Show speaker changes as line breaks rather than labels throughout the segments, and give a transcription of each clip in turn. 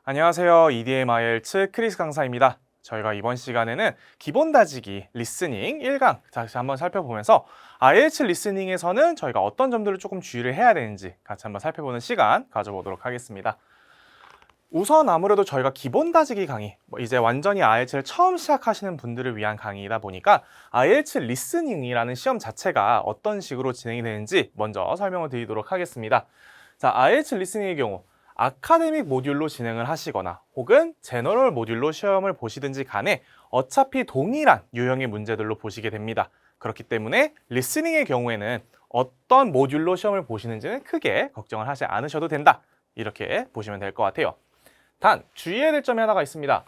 안녕하세요. EDM IELTS 크리스 강사입니다. 저희가 이번 시간에는 기본 다지기 리스닝 1강 다시 한번 살펴보면서 IELTS 리스닝에서는 저희가 어떤 점들을 조금 주의를 해야 되는지 같이 한번 살펴보는 시간 가져보도록 하겠습니다. 우선 아무래도 저희가 기본 다지기 강의, 이제 완전히 IELTS를 처음 시작하시는 분들을 위한 강의이다 보니까 IELTS 리스닝이라는 시험 자체가 어떤 식으로 진행이 되는지 먼저 설명을 드리도록 하겠습니다. 자, IELTS 리스닝의 경우 아카데믹 모듈로 진행을 하시거나 혹은 제너럴 모듈로 시험을 보시든지 간에 어차피 동일한 유형의 문제들로 보시게 됩니다. 그렇기 때문에 리스닝의 경우에는 어떤 모듈로 시험을 보시는지는 크게 걱정을 하지 않으셔도 된다. 이렇게 보시면 될 것 같아요. 단 주의해야 될 점이 하나가 있습니다.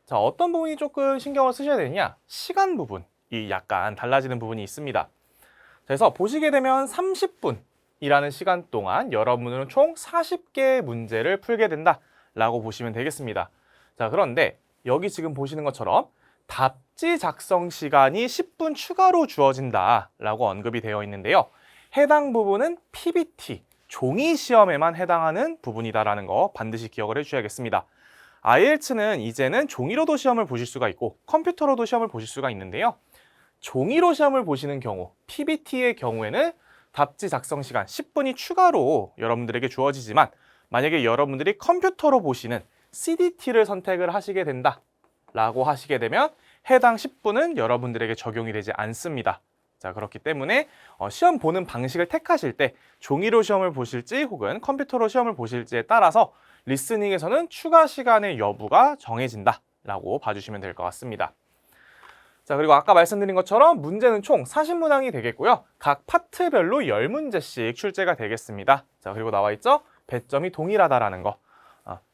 자, 어떤 부분이 조금 신경을 쓰셔야 되느냐? 시간 부분이 약간 달라지는 부분이 있습니다. 그래서 보시게 되면 30분 이라는 시간 동안 여러분은 총 40개의 문제를 풀게 된다라고 보시면 되겠습니다. 자, 그런데 여기 지금 보시는 것처럼 답지 작성 시간이 10분 추가로 주어진다라고 언급이 되어 있는데요. 해당 부분은 PBT, 종이 시험에만 해당하는 부분이다라는 거 반드시 기억을 해주셔야겠습니다. IELTS는 이제는 종이로도 시험을 보실 수가 있고 컴퓨터로도 시험을 보실 수가 있는데요. 종이로 시험을 보시는 경우, PBT의 경우에는 답지 작성 시간 10분이 추가로 여러분들에게 주어지지만 만약에 여러분들이 컴퓨터로 보시는 CDT를 선택을 하시게 된다라고 하시게 되면 해당 10분은 여러분들에게 적용이 되지 않습니다. 자, 그렇기 때문에 시험 보는 방식을 택하실 때 종이로 시험을 보실지 혹은 컴퓨터로 시험을 보실지에 따라서 리스닝에서는 추가 시간의 여부가 정해진다라고 봐주시면 될 것 같습니다. 자, 그리고 아까 말씀드린 것처럼 문제는 총 40문항이 되겠고요. 각 파트별로 10문제씩 출제가 되겠습니다. 자, 그리고 나와 있죠? 배점이 동일하다라는 거.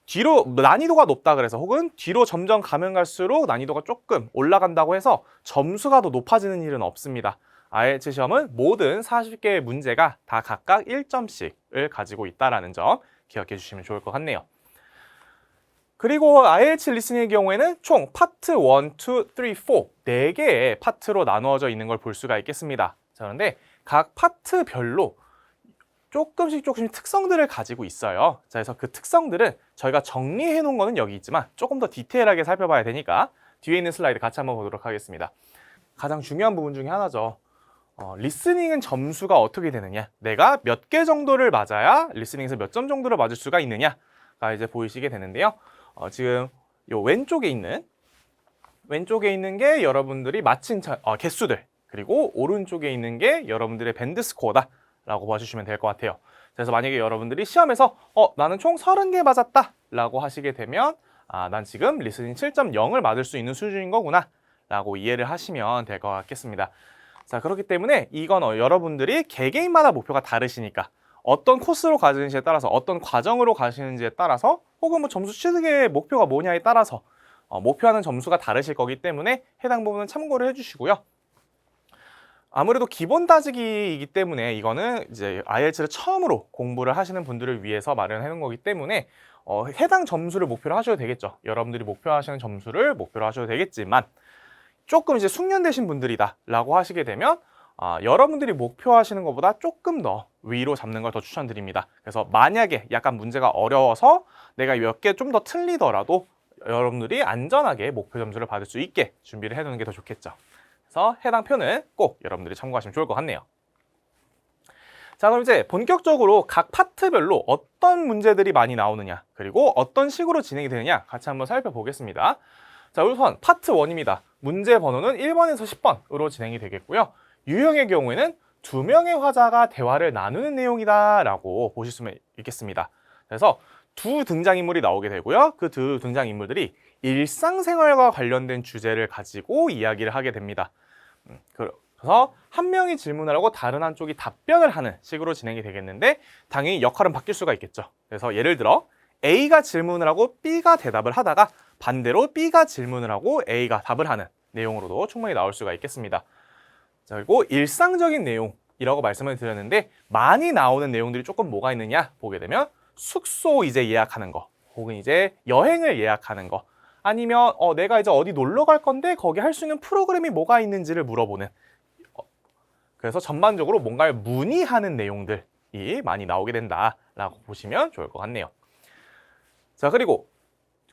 뒤로 난이도가 높다 그래서 혹은 뒤로 점점 가면 갈수록 난이도가 조금 올라간다고 해서 점수가 더 높아지는 일은 없습니다. IELTS 시험은 모든 40개의 문제가 다 각각 1점씩을 가지고 있다는 점 기억해 주시면 좋을 것 같네요. 그리고 IELTS 리스닝의 경우에는 총 파트 1, 2, 3, 4 4개의 파트로 나누어져 있는 걸 볼 수가 있겠습니다. 자, 그런데 각 파트별로 조금씩 특성들을 가지고 있어요. 자, 그래서 그 특성들은 저희가 정리해 놓은 거는 여기 있지만 조금 더 디테일하게 살펴봐야 되니까 뒤에 있는 슬라이드 같이 한번 보도록 하겠습니다. 가장 중요한 부분 중에 하나죠. 리스닝은 점수가 어떻게 되느냐? 내가 몇 개 정도를 맞아야 리스닝에서 몇 점 정도를 맞을 수가 있느냐가 이제 보이시게 되는데요. 지금 요 왼쪽에 있는 게 여러분들이 맞힌 개수들, 그리고 오른쪽에 있는 게 여러분들의 밴드 스코어다라고 봐주시면 될 것 같아요. 그래서 만약에 여러분들이 시험에서 나는 총 30개 맞았다 라고 하시게 되면 난 지금 리스닝 7.0을 맞을 수 있는 수준인 거구나 라고 이해를 하시면 될 것 같겠습니다. 자, 그렇기 때문에 이건 여러분들이 개개인마다 목표가 다르시니까 어떤 코스로 가시는지에 따라서 어떤 과정으로 가시는지에 따라서 혹은 뭐 점수 취득의 목표가 뭐냐에 따라서 목표하는 점수가 다르실 거기 때문에 해당 부분은 참고를 해주시고요. 아무래도 기본 다지기이기 때문에 이거는 이제 IELTS를 처음으로 공부를 하시는 분들을 위해서 마련해 놓은 거기 때문에 해당 점수를 목표로 하셔도 되겠죠. 여러분들이 목표하시는 점수를 목표로 하셔도 되겠지만 조금 이제 숙련되신 분들이다 라고 하시게 되면 여러분들이 목표하시는 것보다 조금 더 위로 잡는 걸 더 추천드립니다. 그래서 만약에 약간 문제가 어려워서 내가 몇 개 좀 더 틀리더라도 여러분들이 안전하게 목표 점수를 받을 수 있게 준비를 해두는 게 더 좋겠죠. 그래서 해당 표는 꼭 여러분들이 참고하시면 좋을 것 같네요. 자, 그럼 이제 본격적으로 각 파트별로 어떤 문제들이 많이 나오느냐, 그리고 어떤 식으로 진행이 되느냐 같이 한번 살펴보겠습니다. 자, 우선 파트 1입니다. 문제 번호는 1번에서 10번으로 진행이 되겠고요. 유형의 경우에는 2명의 화자가 대화를 나누는 내용이다라고 보실 수 있겠습니다. 그래서 두 등장인물이 나오게 되고요. 그 두 등장인물들이 일상생활과 관련된 주제를 가지고 이야기를 하게 됩니다. 그래서 한 명이 질문을 하고 다른 한쪽이 답변을 하는 식으로 진행이 되겠는데 당연히 역할은 바뀔 수가 있겠죠. 그래서 예를 들어 A가 질문을 하고 B가 대답을 하다가 반대로 B가 질문을 하고 A가 답을 하는 내용으로도 충분히 나올 수가 있겠습니다. 자, 그리고 일상적인 내용이라고 말씀을 드렸는데 많이 나오는 내용들이 조금 뭐가 있느냐 보게 되면 숙소 이제 예약하는 거, 혹은 이제 여행을 예약하는 거, 아니면 내가 이제 어디 놀러 갈 건데 거기 할 수 있는 프로그램이 뭐가 있는지를 물어보는, 그래서 전반적으로 뭔가를 문의하는 내용들이 많이 나오게 된다라고 보시면 좋을 것 같네요. 자, 그리고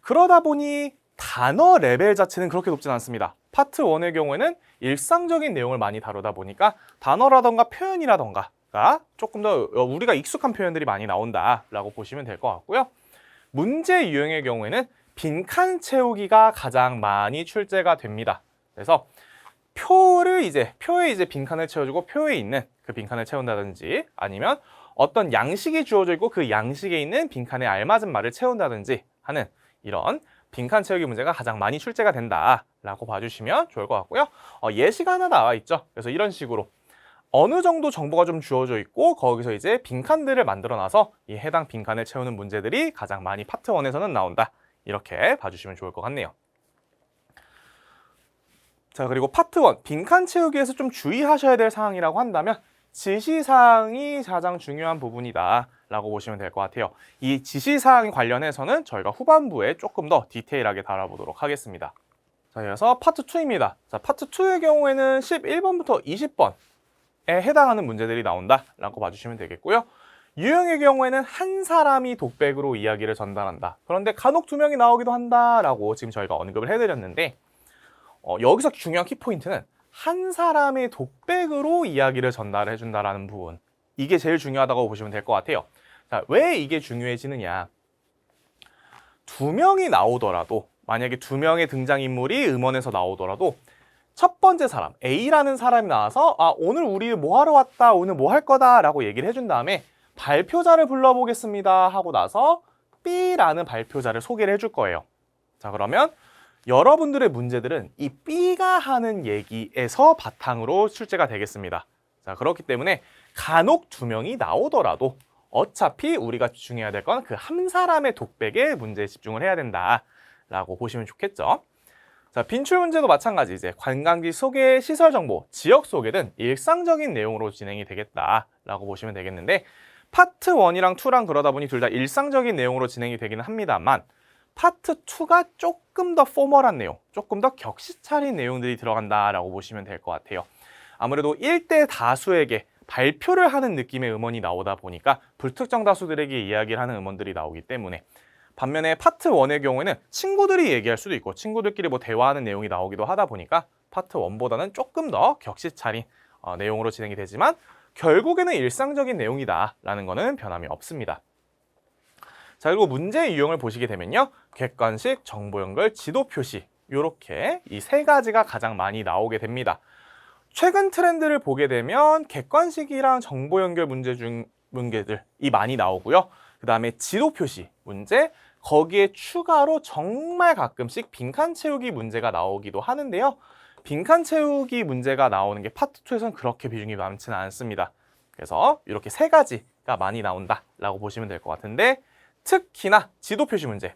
그러다 보니 단어 레벨 자체는 그렇게 높진 않습니다. 파트 1의 경우에는 일상적인 내용을 많이 다루다 보니까 단어라던가 표현이라던가가 조금 더 우리가 익숙한 표현들이 많이 나온다라고 보시면 될 것 같고요. 문제 유형의 경우에는 빈칸 채우기가 가장 많이 출제가 됩니다. 그래서 표에 이제 빈칸을 채워주고 표에 있는 그 빈칸을 채운다든지 아니면 어떤 양식이 주어져 있고 그 양식에 있는 빈칸에 알맞은 말을 채운다든지 하는 이런 빈칸 채우기 문제가 가장 많이 출제가 된다라고 봐주시면 좋을 것 같고요. 예시가 하나 나와 있죠. 그래서 이런 식으로 어느 정도 정보가 좀 주어져 있고 거기서 이제 빈칸들을 만들어 놔서 이 해당 빈칸을 채우는 문제들이 가장 많이 파트 1에서는 나온다. 이렇게 봐주시면 좋을 것 같네요. 자, 그리고 파트 1, 빈칸 채우기에서 좀 주의하셔야 될 사항이라고 한다면 지시사항이 가장 중요한 부분이다 라고 보시면 될 것 같아요. 이 지시사항 관련해서는 저희가 후반부에 조금 더 디테일하게 다뤄보도록 하겠습니다. 자, 이어서 파트 2입니다. 자, 파트 2의 경우에는 11번부터 20번에 해당하는 문제들이 나온다 라고 봐주시면 되겠고요. 유형의 경우에는 한 사람이 독백으로 이야기를 전달한다. 그런데 간혹 2명이 나오기도 한다라고 지금 저희가 언급을 해드렸는데 여기서 중요한 키포인트는 한 사람의 독백으로 이야기를 전달해 준다라는 부분. 이게 제일 중요하다고 보시면 될 것 같아요. 자, 왜 이게 중요해지느냐. 2명이 나오더라도 만약에 2명의 등장인물이 음원에서 나오더라도 첫 번째 사람, A라는 사람이 나와서 오늘 우리 뭐 하러 왔다, 오늘 뭐 할 거다 라고 얘기를 해준 다음에 발표자를 불러보겠습니다 하고 나서 B라는 발표자를 소개를 해줄 거예요. 자, 그러면 여러분들의 문제들은 이 B가 하는 얘기에서 바탕으로 출제가 되겠습니다. 자, 그렇기 때문에 간혹 2명이 나오더라도 어차피 우리가 집중해야 될 건 그 한 사람의 독백에 문제에 집중을 해야 된다라고 보시면 좋겠죠. 자, 빈출 문제도 마찬가지 이제 관광지 소개, 시설 정보, 지역 소개는 일상적인 내용으로 진행이 되겠다라고 보시면 되겠는데 파트 1이랑 2랑 그러다 보니 둘 다 일상적인 내용으로 진행이 되기는 합니다만 파트 2가 조금 더 포멀한 내용, 조금 더 격식 차린 내용들이 들어간다라고 보시면 될 것 같아요. 아무래도 1대 다수에게 발표를 하는 느낌의 음원이 나오다 보니까 불특정 다수들에게 이야기를 하는 음원들이 나오기 때문에 반면에 파트 1의 경우에는 친구들이 얘기할 수도 있고 친구들끼리 뭐 대화하는 내용이 나오기도 하다 보니까 파트 1보다는 조금 더 격식 차린 내용으로 진행이 되지만 결국에는 일상적인 내용이다라는 거는 변함이 없습니다. 자, 그리고 문제 유형을 보시게 되면요. 객관식, 정보 연결, 지도 표시 이렇게 이 세 가지가 가장 많이 나오게 됩니다. 최근 트렌드를 보게 되면 객관식이랑 정보 연결 문제들이 많이 나오고요. 그 다음에 지도 표시 문제, 거기에 추가로 정말 가끔씩 빈칸 채우기 문제가 나오기도 하는데요. 빈칸 채우기 문제가 나오는 게 파트 2에서는 그렇게 비중이 많지는 않습니다. 그래서 이렇게 세 가지가 많이 나온다라고 보시면 될 것 같은데 특히나 지도 표시 문제.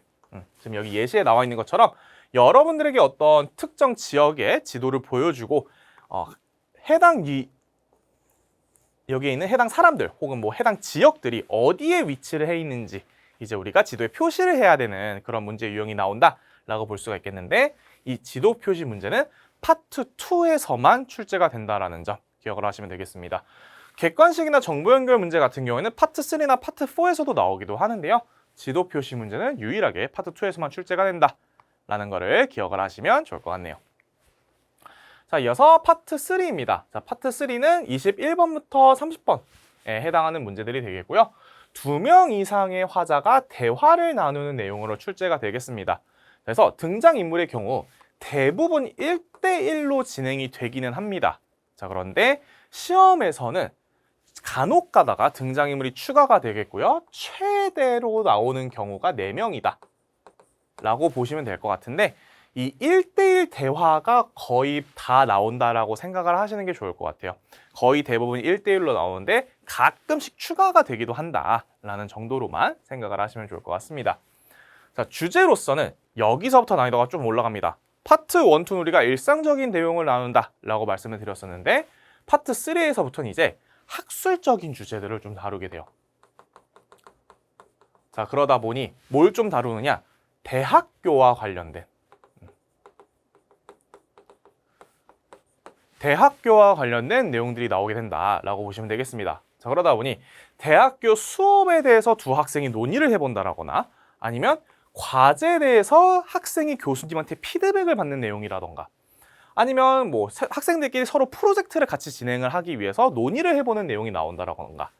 지금 여기 예시에 나와 있는 것처럼 여러분들에게 어떤 특정 지역의 지도를 보여주고 여기에 있는 해당 사람들 혹은 뭐 해당 지역들이 어디에 위치를 해 있는지 이제 우리가 지도에 표시를 해야 되는 그런 문제 유형이 나온다라고 볼 수가 있겠는데 이 지도 표시 문제는 파트 2에서만 출제가 된다라는 점 기억을 하시면 되겠습니다. 객관식이나 정보 연결 문제 같은 경우에는 파트 3나 파트 4에서도 나오기도 하는데요. 지도 표시 문제는 유일하게 파트 2에서만 출제가 된다라는 거를 기억을 하시면 좋을 것 같네요. 자, 이어서 파트 3입니다. 자, 파트 3는 21번부터 30번에 해당하는 문제들이 되겠고요. 2명 이상의 화자가 대화를 나누는 내용으로 출제가 되겠습니다. 그래서 등장인물의 경우 대부분 1대1로 진행이 되기는 합니다. 자, 그런데 시험에서는 간혹 가다가 등장인물이 추가가 되겠고요. 최대로 나오는 경우가 4명이다 라고 보시면 될 것 같은데 이 1대1 대화가 거의 다 나온다라고 생각을 하시는 게 좋을 것 같아요. 거의 대부분 1대1로 나오는데 가끔씩 추가가 되기도 한다라는 정도로만 생각을 하시면 좋을 것 같습니다. 자, 주제로서는 여기서부터 난이도가 좀 올라갑니다. 파트 1, 2는 우리가 일상적인 내용을 나눈다라고 말씀을 드렸었는데 파트 3에서부터는 이제 학술적인 주제들을 좀 다루게 돼요. 자, 그러다 보니 뭘 좀 다루느냐? 대학교와 관련된 내용들이 나오게 된다라고 보시면 되겠습니다. 자, 그러다 보니 대학교 수업에 대해서 두 학생이 논의를 해본다라거나 아니면 과제에 대해서 학생이 교수님한테 피드백을 받는 내용이라던가 아니면 뭐 학생들끼리 서로 프로젝트를 같이 진행을 하기 위해서 논의를 해보는 내용이 나온다라던가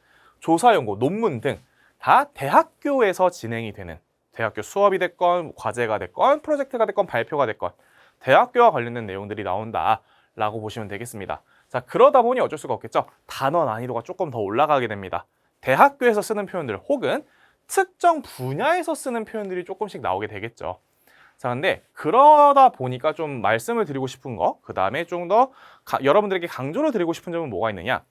조사 연구, 논문 등 다 대학교에서 진행이 되는 대학교 수업이 됐건 과제가 됐건 프로젝트가 됐건 발표가 됐건 대학교와 관련된 내용들이 나온다라고 보시면 되겠습니다. 자, 그러다 보니 어쩔 수가 없겠죠. 단어 난이도가 조금 더 올라가게 됩니다. 대학교에서 쓰는 표현들 혹은 특정 분야에서 쓰는 표현들이 조금씩 나오게 되겠죠. 자, 근데 그러다 보니까 좀 말씀을 드리고 싶은 거, 그 다음에 좀 더 여러분들에게 강조를 드리고 싶은 점은 뭐가 있느냐?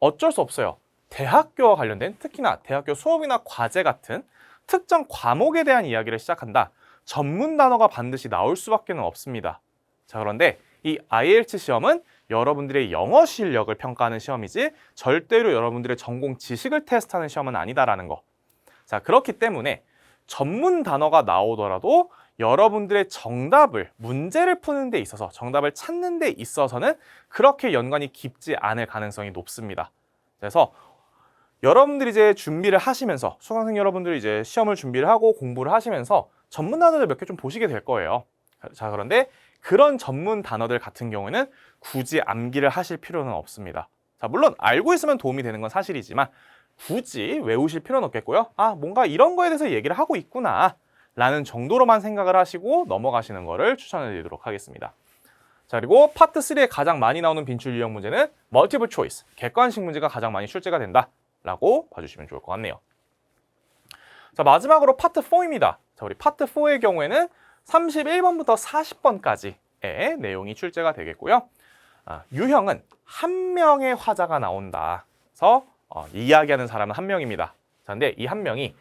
어쩔 수 없어요. 대학교와 관련된 특히나 대학교 수업이나 과제 같은 특정 과목에 대한 이야기를 시작한다. 전문 단어가 반드시 나올 수밖에 없습니다. 자, 그런데 이 IELTS 시험은 여러분들의 영어 실력을 평가하는 시험이지 절대로 여러분들의 전공 지식을 테스트하는 시험은 아니다라는 거. 자, 그렇기 때문에 전문 단어가 나오더라도 여러분들의 정답을, 문제를 푸는 데 있어서 정답을 찾는 데 있어서는 그렇게 연관이 깊지 않을 가능성이 높습니다. 그래서 여러분들이 이제 준비를 하시면서 수강생 여러분들이 이제 시험을 준비를 하고 공부를 하시면서 전문 단어들 몇 개 좀 보시게 될 거예요. 자, 그런데 그런 전문 단어들 같은 경우에는 굳이 암기를 하실 필요는 없습니다. 자, 물론 알고 있으면 도움이 되는 건 사실이지만 굳이 외우실 필요는 없겠고요. 아, 뭔가 이런 거에 대해서 얘기를 하고 있구나 라는 정도로만 생각을 하시고 넘어가시는 거를 추천해 드리도록 하겠습니다. 자, 그리고 파트 3에 가장 많이 나오는 빈출 유형 문제는 멀티플 초이스, 객관식 문제가 가장 많이 출제가 된다 라고 봐주시면 좋을 것 같네요. 자, 마지막으로 파트 4입니다. 자, 우리 파트 4의 경우에는 31번부터 40번까지의 내용이 출제가 되겠고요. 유형은 한 명의 화자가 나온다. 그래서 이야기하는 사람은 한 명입니다. 자, 근데 이 한 명이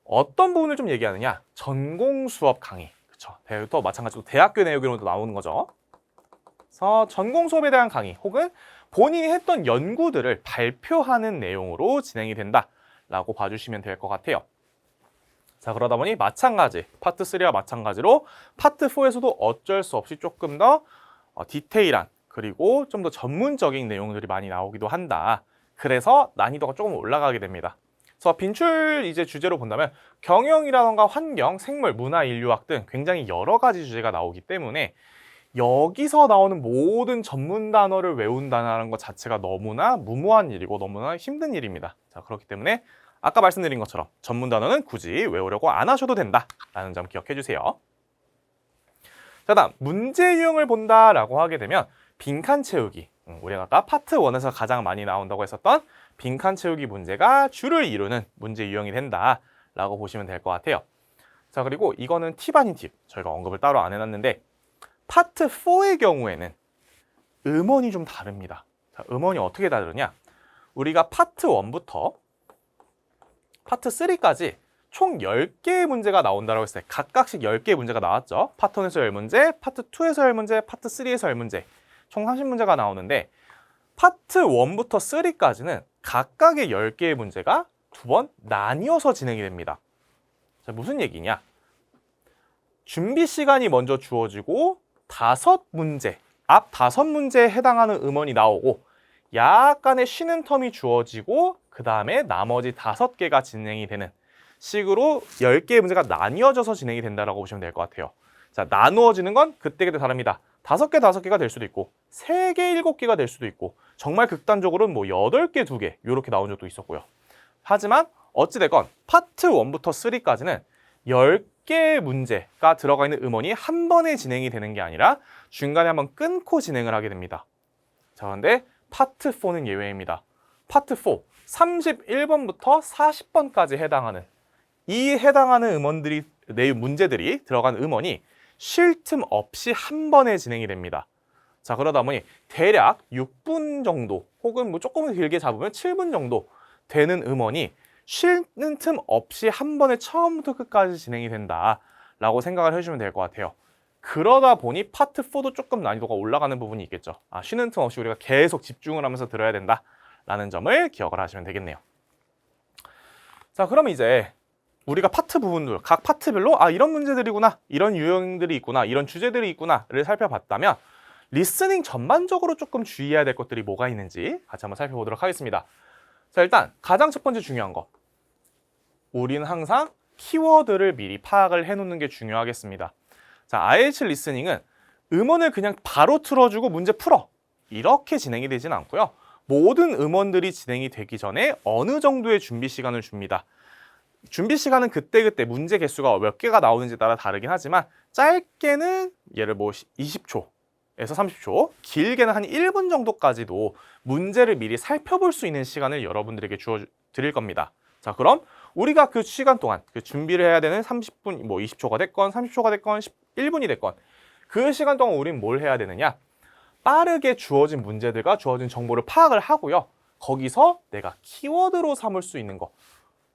어떤 부분을 좀 얘기하느냐? 전공 수업 강의. 그렇죠. 또 마찬가지로 대학교 내용으로도 나오는 거죠. 그래서 전공 수업에 대한 강의 혹은 본인이 했던 연구들을 발표하는 내용으로 진행이 된다라고 봐주시면 될 것 같아요. 자, 그러다 보니 마찬가지, 파트 3와 마찬가지로 파트 4에서도 어쩔 수 없이 조금 더 디테일한 그리고 좀 더 전문적인 내용들이 많이 나오기도 한다. 그래서 난이도가 조금 올라가게 됩니다. 그래서 빈출 이제 주제로 본다면 경영이라던가 환경, 생물, 문화, 인류학 등 굉장히 여러 가지 주제가 나오기 때문에 여기서 나오는 모든 전문 단어를 외운다는 것 자체가 너무나 무모한 일이고 너무나 힘든 일입니다. 자, 그렇기 때문에 아까 말씀드린 것처럼 전문 단어는 굳이 외우려고 안 하셔도 된다라는 점 기억해 주세요. 자, 다음 문제 유형을 본다라고 하게 되면 빈칸 채우기. 우리가 아까 파트 1에서 가장 많이 나온다고 했었던 빈칸 채우기 문제가 주를 이루는 문제 유형이 된다라고 보시면 될 것 같아요. 자, 그리고 이거는 팁 아닌 팁. 저희가 언급을 따로 안 해놨는데 파트 4의 경우에는 음원이 좀 다릅니다. 자, 음원이 어떻게 다르냐? 우리가 파트 1부터 파트 3까지 총 10개의 문제가 나온다고 했을 때 각각씩 10개의 문제가 나왔죠. 파트 1에서 10문제, 파트 2에서 10문제, 파트 3에서 10문제 총 30문제가 나오는데 파트 1부터 3까지는 각각의 10개의 문제가 두 번 나뉘어서 진행이 됩니다. 자, 무슨 얘기냐? 준비 시간이 먼저 주어지고 5문제, 앞 5문제에 해당하는 음원이 나오고 약간의 쉬는 텀이 주어지고 그 다음에 나머지 5개가 진행이 되는 식으로 10개의 문제가 나뉘어져서 진행이 된다고 보시면 될 것 같아요. 자, 나누어지는 건 그때그때 다릅니다. 5개, 5개가 될 수도 있고 3개, 7개가 될 수도 있고 정말 극단적으로는 뭐 8개, 2개 이렇게 나온 적도 있었고요. 하지만 어찌됐건 파트 1부터 3까지는 10개의 문제가 들어가 있는 음원이 한 번에 진행이 되는 게 아니라 중간에 한번 끊고 진행을 하게 됩니다. 자, 그런데 파트 4는 예외입니다. 파트 4, 31번부터 40번까지 해당하는 음원들이, 문제들이 들어간 음원이 쉴 틈 없이 한 번에 진행이 됩니다. 자, 그러다 보니 대략 6분 정도 혹은 뭐 조금 길게 잡으면 7분 정도 되는 음원이 쉬는 틈 없이 한 번에 처음부터 끝까지 진행이 된다라고 생각을 해주시면 될 것 같아요. 그러다 보니 파트 4도 조금 난이도가 올라가는 부분이 있겠죠. 쉬는 틈 없이 우리가 계속 집중을 하면서 들어야 된다라는 점을 기억을 하시면 되겠네요. 자, 그럼 이제 우리가 파트 부분들, 각 파트별로 이런 문제들이구나, 이런 유형들이 있구나, 이런 주제들이 있구나를 살펴봤다면 리스닝 전반적으로 조금 주의해야 될 것들이 뭐가 있는지 같이 한번 살펴보도록 하겠습니다. 자, 일단 가장 첫 번째 중요한 거. 우리는 항상 키워드를 미리 파악을 해놓는 게 중요하겠습니다. 자, IELTS 리스닝은 음원을 그냥 바로 틀어주고 문제 풀어. 이렇게 진행이 되진 않고요. 모든 음원들이 진행이 되기 전에 어느 정도의 준비 시간을 줍니다. 준비 시간은 그때그때 문제 개수가 몇 개가 나오는지에 따라 다르긴 하지만 짧게는 예를 뭐 20초에서 30초, 길게는 한 1분 정도까지도 문제를 미리 살펴볼 수 있는 시간을 여러분들에게 주어 드릴 겁니다. 자, 그럼 우리가 그 시간 동안 그 준비를 해야 되는 30분, 뭐 20초가 됐건 30초가 됐건 1분이 됐건 그 시간 동안 우린 뭘 해야 되느냐? 빠르게 주어진 문제들과 주어진 정보를 파악을 하고요. 거기서 내가 키워드로 삼을 수 있는 거,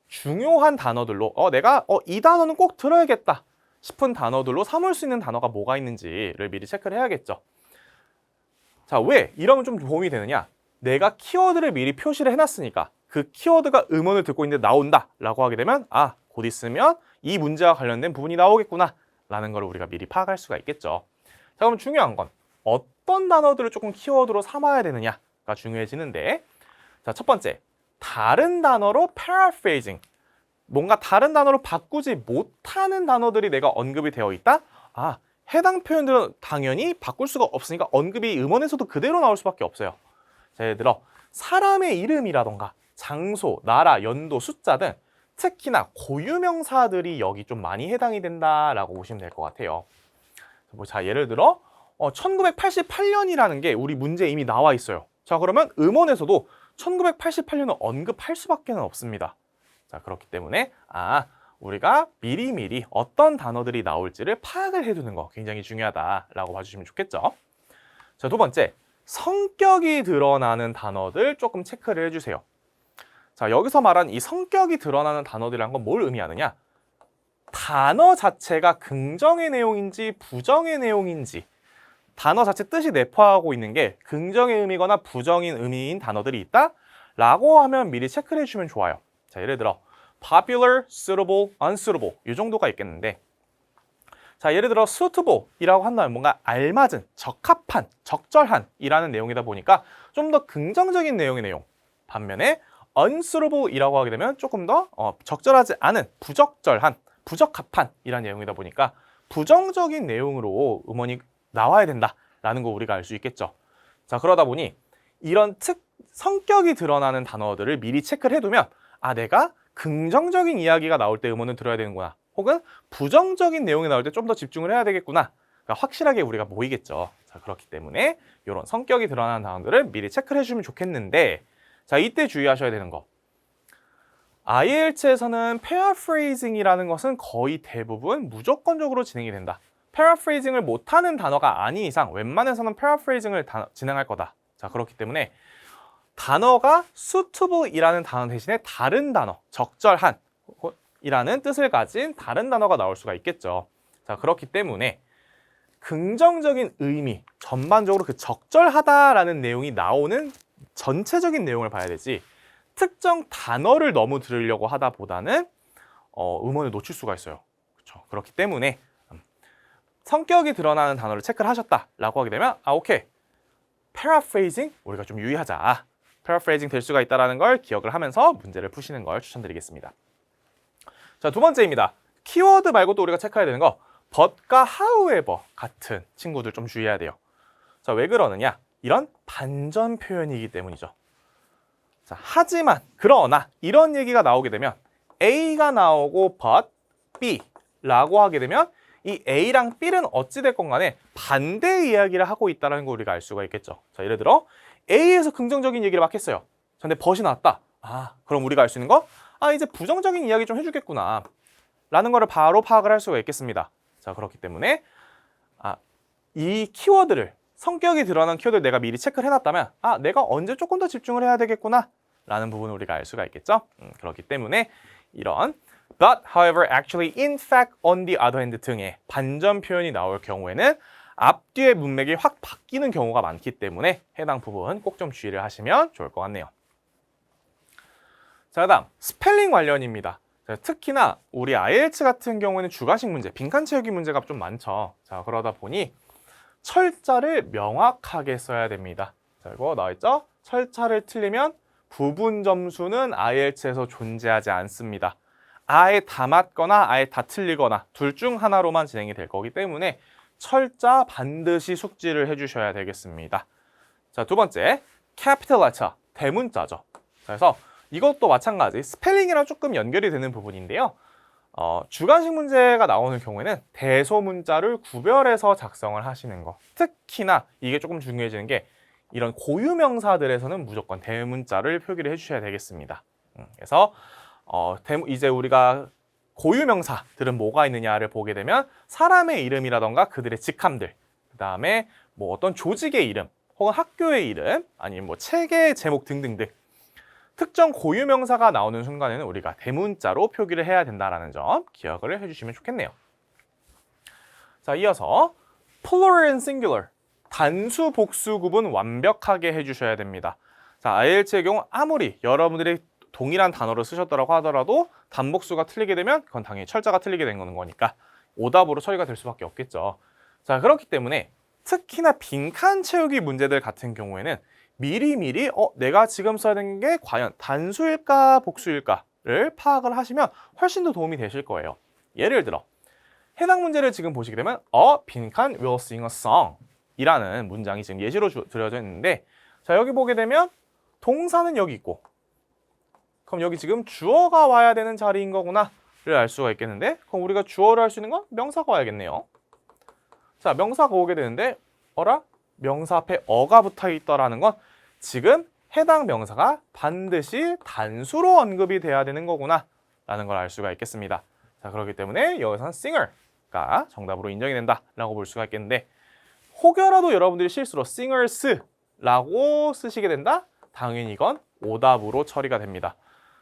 중요한 단어들로 내가 이 단어는 꼭 들어야겠다 싶은 단어들로 삼을 수 있는 단어가 뭐가 있는지를 미리 체크를 해야겠죠. 자, 왜 이러면 좀 도움이 되느냐? 내가 키워드를 미리 표시를 해놨으니까 그 키워드가 음원을 듣고 있는데 나온다 라고 하게 되면 곧 있으면 이 문제와 관련된 부분이 나오겠구나 라는 걸 우리가 미리 파악할 수가 있겠죠. 자, 그럼 중요한 건 어떤 단어들을 조금 키워드로 삼아야 되느냐가 중요해지는데, 자, 첫 번째, 다른 단어로 paraphrasing, 뭔가 다른 단어로 바꾸지 못하는 단어들이 내가 언급이 되어 있다? 해당 표현들은 당연히 바꿀 수가 없으니까 언급이 음원에서도 그대로 나올 수밖에 없어요. 자, 예를 들어 사람의 이름이라던가 장소, 나라, 연도, 숫자 등 특히나 고유명사들이 여기 좀 많이 해당이 된다라고 보시면 될 것 같아요. 자, 예를 들어 1988년이라는 게 우리 문제에 이미 나와 있어요. 자, 그러면 음원에서도 1988년을 언급할 수밖에 없습니다. 자, 그렇기 때문에 우리가 미리미리 어떤 단어들이 나올지를 파악을 해두는 거 굉장히 중요하다라고 봐주시면 좋겠죠. 자, 두 번째, 성격이 드러나는 단어들 조금 체크를 해주세요. 자, 여기서 말한 이 성격이 드러나는 단어들이란 건 뭘 의미하느냐? 단어 자체가 긍정의 내용인지 부정의 내용인지, 단어 자체 뜻이 내포하고 있는 게 긍정의 의미거나 부정인 의미인 단어들이 있다? 라고 하면 미리 체크를 해주면 좋아요. 자, 예를 들어 popular, suitable, unsuitable 이 정도가 있겠는데, 자, 예를 들어 suitable 이라고 한다면 뭔가 알맞은, 적합한, 적절한 이라는 내용이다 보니까 좀 더 긍정적인 내용의 내용, 반면에 unsuitable 이라고 하게 되면 조금 더 적절하지 않은, 부적절한, 부적합한 이라는 내용이다 보니까 부정적인 내용으로 음원이 나와야 된다라는 거 우리가 알 수 있겠죠. 자, 그러다 보니 이런 성격이 드러나는 단어들을 미리 체크를 해두면 내가 긍정적인 이야기가 나올 때 음원을 들어야 되는구나, 혹은 부정적인 내용이 나올 때 좀 더 집중을 해야 되겠구나, 그러니까 확실하게 우리가 모이겠죠. 자, 그렇기 때문에 이런 성격이 드러나는 단어들을 미리 체크를 해주면 좋겠는데, 자, 이때 주의하셔야 되는 거, IELTS에서는 paraphrasing이라는 것은 거의 대부분 무조건적으로 진행이 된다. paraphrasing을 못하는 단어가 아닌 이상 웬만해서는 paraphrasing을 진행할 거다. 자, 그렇기 때문에 단어가 suitable이라는 단어 대신에 다른 단어, 적절한 이라는 뜻을 가진 다른 단어가 나올 수가 있겠죠. 자, 그렇기 때문에 긍정적인 의미, 전반적으로 그 적절하다라는 내용이 나오는 전체적인 내용을 봐야 되지, 특정 단어를 너무 들으려고 하다 보다는 음원을 놓칠 수가 있어요. 그렇죠? 그렇기 때문에 성격이 드러나는 단어를 체크를 하셨다라고 하게 되면 오케이, paraphrasing 우리가 좀 유의하자, paraphrasing 될 수가 있다는 걸 기억을 하면서 문제를 푸시는 걸 추천드리겠습니다. 자, 두 번째입니다. 키워드 말고 또 우리가 체크해야 되는 거, but과 however 같은 친구들 좀 주의해야 돼요. 자, 왜 그러느냐? 이런 반전 표현이기 때문이죠. 자, 하지만, 그러나 이런 얘기가 나오게 되면 A가 나오고 but B라고 하게 되면 이 A랑 B는 어찌됐건 간에 반대 이야기를 하고 있다는 걸 우리가 알 수가 있겠죠. 자, 예를 들어 A에서 긍정적인 얘기를 막 했어요. 자, 근데 but이 나왔다. 그럼 우리가 알 수 있는 거, 이제 부정적인 이야기 좀 해주겠구나 라는 거를 바로 파악을 할 수가 있겠습니다. 자, 그렇기 때문에 이 키워드를, 성격이 드러난 키워드를 내가 미리 체크를 해놨다면 내가 언제 조금 더 집중을 해야 되겠구나 라는 부분을 우리가 알 수가 있겠죠. 그렇기 때문에 이런 but, however, actually, in fact, on the other hand 등의 반전 표현이 나올 경우에는 앞뒤의 문맥이 확 바뀌는 경우가 많기 때문에 해당 부분 꼭 좀 주의를 하시면 좋을 것 같네요. 자, 다음 스펠링 관련입니다. 자, 특히나 우리 IELTS 같은 경우에는 주가식 문제, 빈칸 채우기 문제가 좀 많죠. 자, 그러다 보니 철자를 명확하게 써야 됩니다. 자, 이거 나와있죠? 철자를 틀리면 부분 점수는 IELTS에서 존재하지 않습니다. 아예 다 맞거나 아예 다 틀리거나 둘 중 하나로만 진행이 될 거기 때문에 철자 반드시 숙지를 해주셔야 되겠습니다. 자, 두 번째, capital letter, 대문자죠. 그래서 이것도 마찬가지 스펠링이랑 조금 연결이 되는 부분인데요. 주관식 문제가 나오는 경우에는 대소문자를 구별해서 작성을 하시는 거. 특히나 이게 조금 중요해지는 게 이런 고유명사들에서는 무조건 대문자를 표기를 해주셔야 되겠습니다. 그래서 이제 우리가 고유명사들은 뭐가 있느냐를 보게 되면 사람의 이름이라던가 그들의 직함들, 그 다음에 뭐 어떤 조직의 이름, 혹은 학교의 이름, 아니면 뭐 책의 제목 등등등 특정 고유명사가 나오는 순간에는 우리가 대문자로 표기를 해야 된다는 점 기억을 해주시면 좋겠네요. 자, 이어서 plural and singular, 단수 복수 구분 완벽하게 해주셔야 됩니다. 자, IELTS의 경우 아무리 여러분들이 동일한 단어를 쓰셨다고 하더라도 단복수가 틀리게 되면 그건 당연히 철자가 틀리게 된 거니까 오답으로 처리가 될 수밖에 없겠죠. 자, 그렇기 때문에 특히나 빈칸 채우기 문제들 같은 경우에는 미리미리 내가 지금 써야 되는 게 과연 단수일까 복수일까를 파악을 하시면 훨씬 더 도움이 되실 거예요. 예를 들어 해당 문제를 지금 보시게 되면 빈칸 will sing a song 이라는 문장이 지금 예시로 드려져 있는데, 자, 여기 보게 되면 동사는 여기 있고 그럼 여기 지금 주어가 와야 되는 자리인 거구나를 알 수가 있겠는데, 그럼 우리가 주어를 할 수 있는 건 명사가 와야겠네요. 자, 명사가 오게 되는데 명사 앞에 어가 붙어 있더라는 건 지금 해당 명사가 반드시 단수로 언급이 돼야 되는 거구나 라는 걸 알 수가 있겠습니다. 자, 그렇기 때문에 여기서는 singer가 정답으로 인정이 된다라고 볼 수가 있겠는데, 혹여라도 여러분들이 실수로 singers라고 쓰시게 된다? 당연히 이건 오답으로 처리가 됩니다.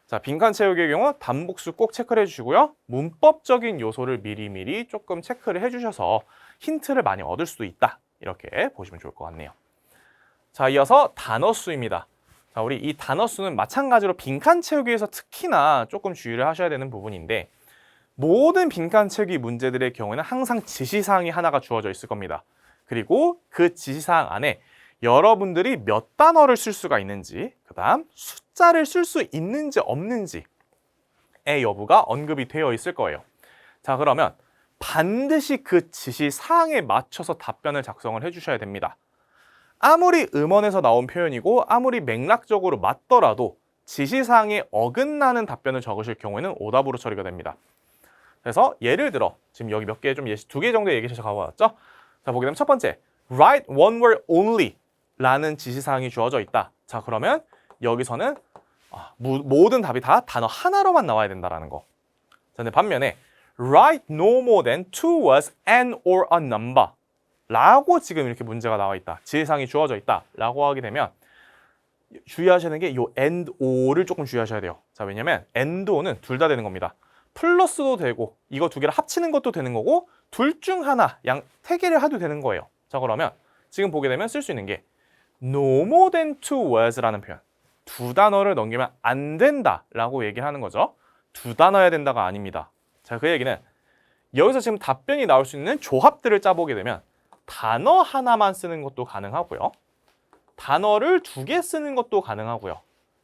자, 빈칸 채우기의 경우 단복수 꼭 체크를 해주시고요. 문법적인 요소를 미리미리 조금 체크를 해주셔서 힌트를 많이 얻을 수도 있다. 이렇게 보시면 좋을 것 같네요. 자, 이어서 단어수입니다. 자, 우리 이 단어수는 마찬가지로 빈칸 채우기에서 특히나 조금 주의를 하셔야 되는 부분인데, 모든 빈칸 채우기 문제들의 경우에는 항상 지시사항이 하나가 주어져 있을 겁니다. 그리고 그 지시사항 안에 여러분들이 몇 단어를 쓸 수가 있는지, 그 다음 숫자를 쓸 수 있는지 없는지의 여부가 언급이 되어 있을 거예요. 자, 그러면 반드시 그 지시사항에 맞춰서 답변을 작성을 해주셔야 됩니다. 아무리 음원에서 나온 표현이고 아무리 맥락적으로 맞더라도 지시사항에 어긋나는 답변을 적으실 경우에는 오답으로 처리가 됩니다. 그래서 예를 들어 지금 여기 몇 개 좀 예시 2개 정도 얘기해서 가보았죠. 자, 보게 되면 첫 번째 write one word only 라는 지시사항이 주어져 있다. 자, 그러면 여기서는 모든 답이 다 단어 하나로만 나와야 된다는 거. 자, 근데 반면에 write no more than two words and or a number 라고 지금 이렇게 문제가 나와 있다. 지시사항이 주어져 있다 라고 하게 되면 주의하셔야 되는 게 이 and or를 조금 주의하셔야 돼요. 자, 왜냐면 and or는 둘 다 되는 겁니다. 플러스도 되고 이거 두 개를 합치는 것도 되는 거고 둘 중 하나 세 개를 해도 되는 거예요. 자, 그러면 지금 보게 되면 쓸 수 있는 게 no more than two words라는 표현, 두 단어를 넘기면 안 된다라고 얘기를 하는 거죠. 두 단어여야 된다가 아닙니다. 자, 그 얘기는 여기서 지금 답변이 나올 수 있는 조합들을 짜보게 되면 단어 하나만 쓰는 것도 가능하고요. 단어를 2개 쓰는 것도 가능하고요.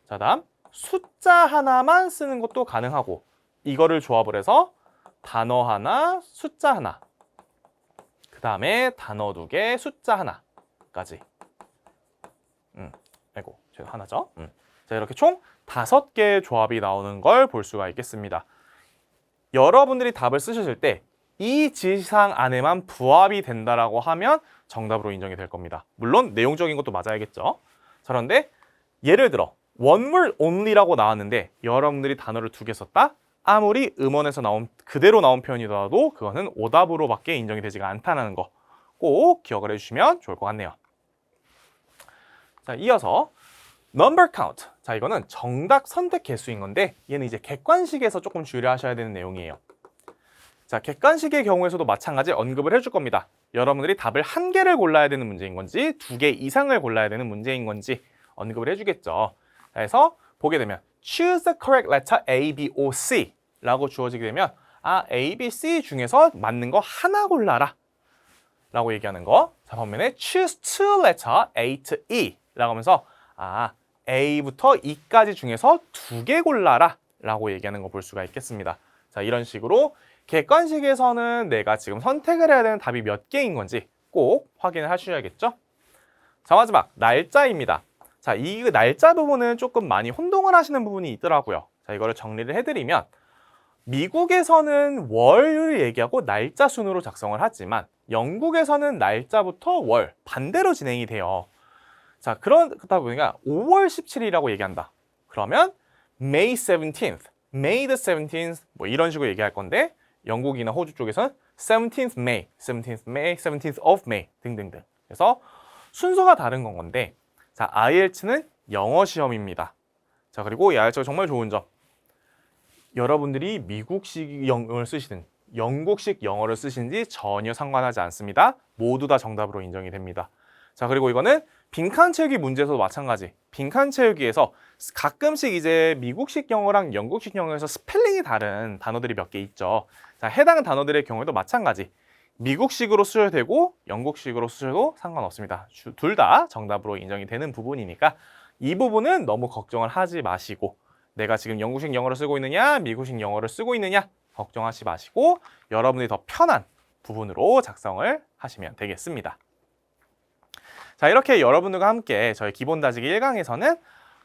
자, 다음 숫자 하나만 쓰는 것도 가능하고, 이거를 조합을 해서 단어 하나, 숫자 하나, 그 다음에 단어 2개, 숫자 하나까지. 제가 하나죠. 자, 이렇게 총 5개의 조합이 나오는 걸 볼 수가 있겠습니다. 여러분들이 답을 쓰셨을 때 이 지시사항 안에만 부합이 된다라고 하면 정답으로 인정이 될 겁니다. 물론 내용적인 것도 맞아야겠죠. 자, 그런데 예를 들어 one word only라고 나왔는데 여러분들이 단어를 2개 썼다? 아무리 음원에서 그대로 나온 표현이더라도 그거는 오답으로밖에 인정이 되지가 않다는 거 꼭 기억을 해주시면 좋을 것 같네요. 자, 이어서 number count. 자, 이거는 정답 선택 개수인 건데 얘는 이제 객관식에서 조금 주의를 하셔야 되는 내용이에요. 자, 객관식의 경우에서도 마찬가지 언급을 해줄 겁니다. 여러분들이 답을 1개를 골라야 되는 문제인 건지 2개 이상을 골라야 되는 문제인 건지 언급을 해주겠죠. 그래서 보게 되면 choose the correct letter A, B, O, C 라고 주어지게 되면 A, B, C 중에서 맞는 거 하나 골라라 라고 얘기하는 거. 자, 반면에 choose two letter A to E 라고 하면서 A부터 E까지 중에서 2개 골라라 라고 얘기하는 거 볼 수가 있겠습니다. 자, 이런 식으로 객관식에서는 내가 지금 선택을 해야 되는 답이 몇 개인 건지 꼭 확인을 하셔야겠죠? 자, 마지막 날짜입니다. 자, 이 날짜 부분은 조금 많이 혼동을 하시는 부분이 있더라고요. 자, 이거를 정리를 해드리면 미국에서는 월을 얘기하고 날짜 순으로 작성을 하지만 영국에서는 날짜부터 월 반대로 진행이 돼요. 자, 그러다 보니까 5월 17일이라고 얘기한다. 그러면 May 17th, May the 17th 뭐 이런 식으로 얘기할 건데 영국이나 호주 쪽에서는 17th May, 17th May, 17th of May 등등등. 그래서 순서가 다른 건 건데 자, IELTS는 영어 시험입니다. 자, 그리고 이 IELTS가 정말 좋은 점. 여러분들이 미국식 영어를 쓰시든 영국식 영어를 쓰시는지 전혀 상관하지 않습니다. 모두 다 정답으로 인정이 됩니다. 자, 그리고 이거는 빈칸 채우기 문제에서도 마찬가지. 빈칸 채우기에서 가끔씩 이제 미국식 영어랑 영국식 영어에서 스펠링이 다른 단어들이 몇 개 있죠. 자, 해당 단어들의 경우에도 마찬가지. 미국식으로 쓰셔도 되고 영국식으로 쓰셔도 상관없습니다. 둘 다 정답으로 인정이 되는 부분이니까 이 부분은 너무 걱정을 하지 마시고 내가 지금 영국식 영어를 쓰고 있느냐 미국식 영어를 쓰고 있느냐 걱정하지 마시고 여러분이 더 편한 부분으로 작성을 하시면 되겠습니다. 자, 이렇게 여러분들과 함께 저희 기본 다지기 1강에서는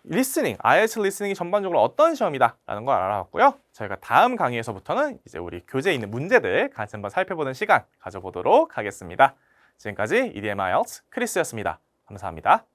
리스닝, IELTS 리스닝이 전반적으로 어떤 시험이다 라는 걸 알아봤고요. 저희가 다음 강의에서부터는 이제 우리 교재에 있는 문제들 같이 한번 살펴보는 시간 가져보도록 하겠습니다. 지금까지 EDM IELTS 크리스였습니다. 감사합니다.